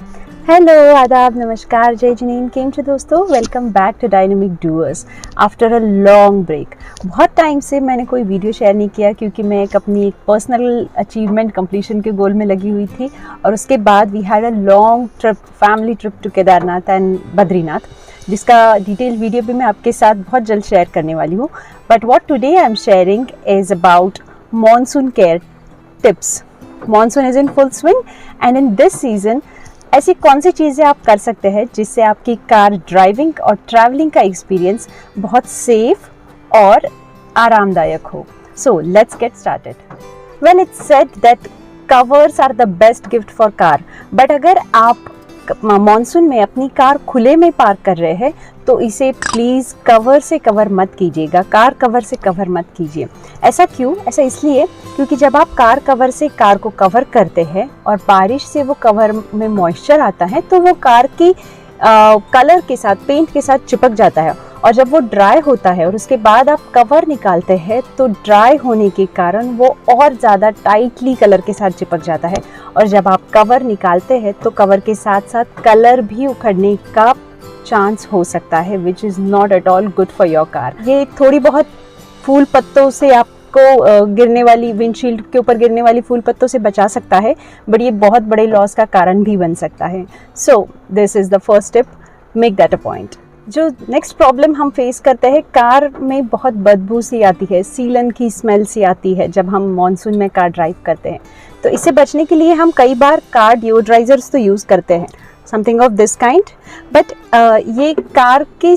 Hello, आदाब, नमस्कार, जय जनीन, केम छो दोस्तों। Welcome back to dynamic doers after a long break. बहुत टाइम से मैंने कोई वीडियो शेयर नहीं किया क्योंकि मैं अपनी एक पर्सनल अचीवमेंट कंप्लीशन के गोल में लगी हुई थी और उसके बाद we had a long trip, family trip to Kedarnath and Badrinath, जिसका डिटेल वीडियो भी मैं आपके साथ बहुत जल्द शेयर करने वाली हूँ। But what today I am sharing is about monsoon care tips. Monsoon is in full swing and in this season ऐसी कौन सी चीज़ें आप कर सकते हैं जिससे आपकी कार ड्राइविंग और ट्रैवलिंग का एक्सपीरियंस बहुत सेफ और आरामदायक हो। So let's get started. Well, it's said that covers are the best gift for car, but अगर आप मॉनसून में अपनी कार खुले में पार्क कर रहे हैं तो इसे प्लीज़ कवर से कवर मत कीजिएगा, कार कवर से कवर मत कीजिए। ऐसा क्यों? ऐसा इसलिए क्योंकि जब आप कार कवर से कार को कवर करते हैं और बारिश से वो कवर में मॉइस्चर आता है तो वो कार की कलर के साथ, पेंट के साथ चिपक जाता है और जब वो ड्राई होता है और उसके बाद आप कवर निकालते हैं तो ड्राई होने के कारण वो और ज़्यादा टाइटली कलर के साथ चिपक जाता है और जब आप कवर निकालते हैं तो कवर के साथ साथ कलर भी उखड़ने का चांस हो सकता है, which is not at all good for your car. ये थोड़ी बहुत फूल पत्तों से आपको गिरने वाली, विंडशील्ड के ऊपर गिरने वाली फूल पत्तों से बचा सकता है, बट ये बहुत बड़े लॉस का कारण भी बन सकता है। So this is the first tip, make that a point. जो नेक्स्ट प्रॉब्लम हम फेस करते हैं, कार में बहुत बदबू सी आती है, सीलन की स्मेल सी आती है जब हम मॉनसून में कार ड्राइव करते हैं। तो इससे बचने के लिए हम कई बार कार डिओड्राइजर्स तो यूज़ करते हैं, something of this kind, but ये कार की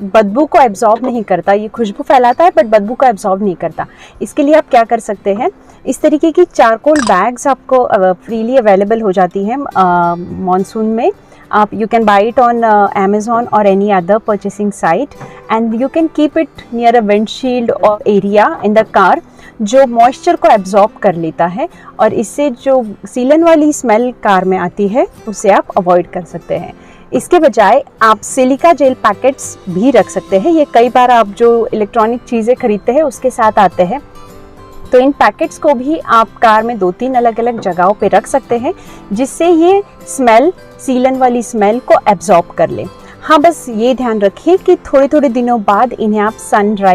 बदबू को एब्जॉर्ब नहीं करता। ये खुशबू फैलाता है बट बदबू को एब्जॉर्ब नहीं करता। इसके लिए आप क्या कर सकते हैं, इस तरीके की चारकोल बैग्स आपको फ्रीली अवेलेबल हो जाती हैं मॉनसून में। आप you can buy it on Amazon or any other purchasing site and you can keep it near a windshield or area in the car, जो मॉइस्चर को एब्जॉर्ब कर लेता है और इससे जो सीलन वाली स्मेल कार में आती है उसे आप अवॉइड कर सकते हैं। इसके बजाय आप सिलिका जेल पैकेट्स भी रख सकते हैं। ये कई बार आप जो इलेक्ट्रॉनिक चीज़ें खरीदते हैं उसके साथ आते हैं, तो इन पैकेट्स को भी आप कार में 2-3 अलग अलग जगहों पे रख सकते हैं जिससे ये स्मेल, सीलन वाली स्मेल को एब्जॉर्ब कर ले। हाँ, बस ये ध्यान रखिए कि थोड़े थोड़े दिनों बाद इन्हें आप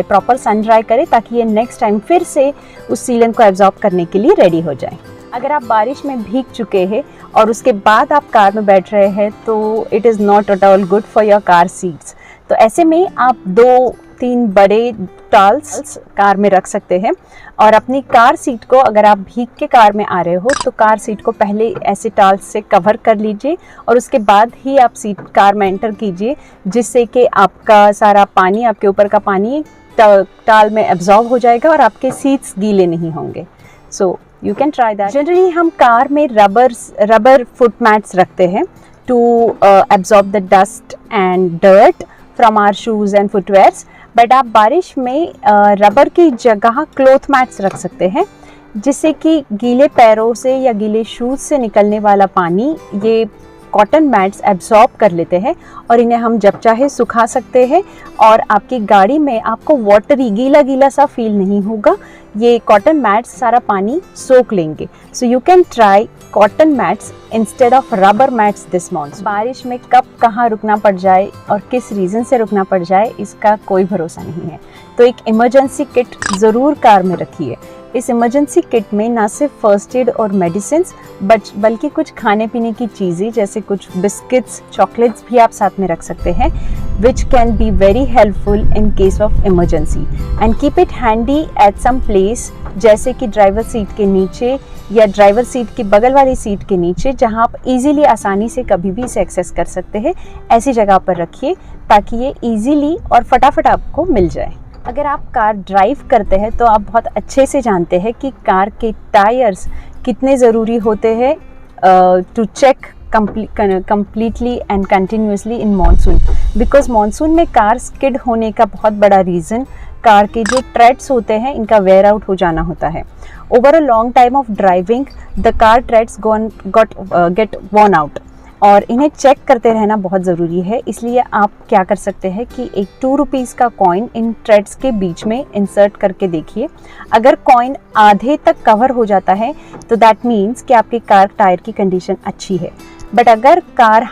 प्रॉपर सन ड्राई करें ताकि ये नेक्स्ट टाइम फिर से उस सीलन को एब्जॉर्ब करने के लिए रेडी हो जाए। अगर आप बारिश में भीग चुके हैं और उसके बाद आप कार में बैठ रहे हैं तो it is not at all good for your car seats. तो ऐसे में आप 2-3 बड़े टॉवल्स कार में रख सकते हैं और अपनी कार सीट को, अगर आप भीग के कार में आ रहे हो तो कार सीट को पहले ऐसे टॉवल्स से कवर कर लीजिए और उसके बाद ही आप कार में एंटर कीजिए, जिससे कि आपका सारा पानी, आपके ऊपर का पानी टॉवल में एब्जॉर्ब हो जाएगा और आपके सीट्स गीले नहीं होंगे। So you can try that. Generally हम कार में रबर फुट मैट्स रखते हैं to absorb the dust and dirt from our shoes and footwears, but आप बारिश में रबर की जगह क्लॉथ मैट्स रख सकते हैं जिससे कि गीले पैरों से या गीले शूज़ से निकलने वाला पानी ये कॉटन मैट्स एब्जॉर्ब कर लेते हैं और इन्हें हम जब चाहे सुखा सकते हैं और आपकी गाड़ी में आपको वाटरी, गीला गीला सा फील नहीं होगा। ये कॉटन मैट्स सारा पानी सोख लेंगे। सो you can try cotton mats instead of rubber mats this monsoon. बारिश में कब कहाँ रुकना पड़ जाए और किस रीज़न से रुकना पड़ जाए इसका कोई भरोसा नहीं है, तो एक इमरजेंसी किट ज़रूर कार में रखिए। इस इमरजेंसी किट में ना सिर्फ फर्स्ट एड और मेडिसिन्स बल्कि कुछ खाने पीने की चीज़ें जैसे कुछ बिस्किट्स, चॉकलेट्स भी आप साथ में रख सकते हैं, which can be very helpful in case of emergency. And keep it handy at some place, जैसे कि ड्राइवर सीट के नीचे या ड्राइवर सीट की बगल वाली सीट के नीचे, जहां आप इजीली, आसानी से कभी भी इसे एक्सेस कर सकते हैं। ऐसी जगह पर रखिए ताकि ये इजीली और फटाफट आपको मिल जाए। अगर आप कार ड्राइव करते हैं तो आप बहुत अच्छे से जानते हैं कि कार के टायर्स कितने ज़रूरी होते हैं to check completely and continuously in monsoon, because monsoon में कार स्किड होने का बहुत बड़ा रीज़न कार के जो ट्रेड्स होते हैं इनका वेयर आउट हो जाना होता है। Over a long time of driving the car treads get worn out और इन्हें चेक करते रहना बहुत ज़रूरी है। इसलिए आप क्या कर सकते हैं कि एक 2 रुपीज़ का कॉइन इन ट्रेड्स के बीच में इंसर्ट करके देखिए। अगर कॉइन आधे तक कवर हो जाता है तो दैट मीन्स कि आपकी कार टायर की कंडीशन अच्छी है। बट अगर कार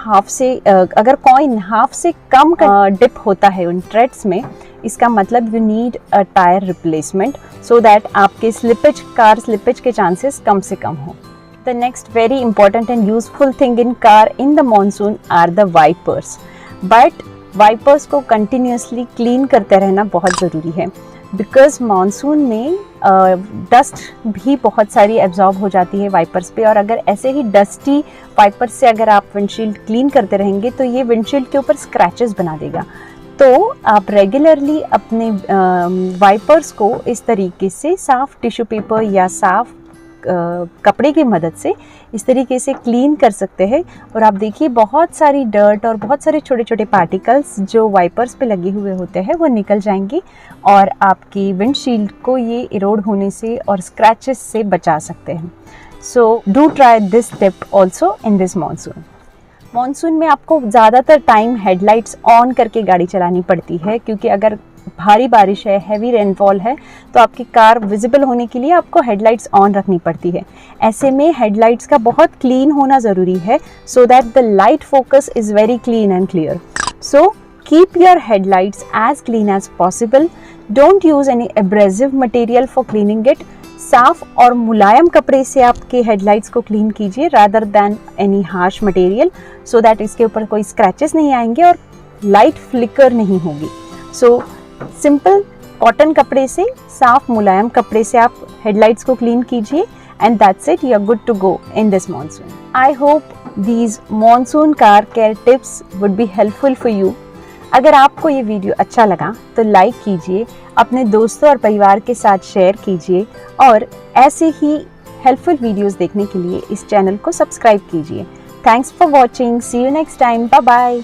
अगर कॉइन हाफ से कम डिप होता है उन ट्रेड्स में, इसका मतलब you need a tyre replacement so that आपके कार स्लिपेज के चांसेस कम से कम हो। The next very important and useful thing in car in the monsoon are the wipers. But wipers को कंटिन्यूसली क्लीन करते रहना बहुत ज़रूरी है, बिकॉज मानसून में डस्ट भी बहुत सारी एब्जॉर्ब हो जाती है वाइपर्स पे, और अगर ऐसे ही डस्टी वाइपर्स से अगर आप विंडशील्ड क्लीन करते रहेंगे तो ये विंडशील्ड के ऊपर स्क्रैचेस बना देगा। तो आप रेगुलरली अपने वाइपर्स को इस तरीके से साफ़ टिश्यू पेपर या साफ़ कपड़े की मदद से इस तरीके से क्लीन कर सकते हैं, और आप देखिए बहुत सारी डर्ट और बहुत सारे छोटे छोटे पार्टिकल्स जो वाइपर्स पे लगे हुए होते हैं वो निकल जाएंगे और आपकी विंडशील्ड को ये इरोड होने से और स्क्रैचेस से बचा सकते हैं। So do try this tip also in this monsoon. Monsoon में आपको ज़्यादातर टाइम हेडलाइट्स ऑन करके गाड़ी चलानी पड़ती है, क्योंकि अगर भारी बारिश है, हैवी रेनफॉल है, तो आपकी कार विजिबल होने के लिए आपको हेडलाइट्स ऑन रखनी पड़ती है। ऐसे में हेडलाइट्स का बहुत क्लीन होना ज़रूरी है, so that the light focus is very clean and clear. So keep your headlights as clean as possible. Don't use any abrasive material for cleaning it. साफ और मुलायम कपड़े से आपके हेडलाइट्स को क्लीन कीजिए rather than any harsh material, so that इसके ऊपर कोई स्क्रैचेस नहीं आएंगे और लाइट फ्लिकर नहीं होगी। सो सिंपल कॉटन कपड़े से, साफ मुलायम कपड़े से आप हेडलाइट्स को क्लीन कीजिए, and that's it, you are good to go in this monsoon. I hope these monsoon car care tips would be helpful for you. अगर आपको ये वीडियो अच्छा लगा तो लाइक कीजिए, अपने दोस्तों और परिवार के साथ शेयर कीजिए, और ऐसे ही हेल्पफुल वीडियोस देखने के लिए इस चैनल को सब्सक्राइब कीजिए। Thanks for watching, see you next time, bye bye.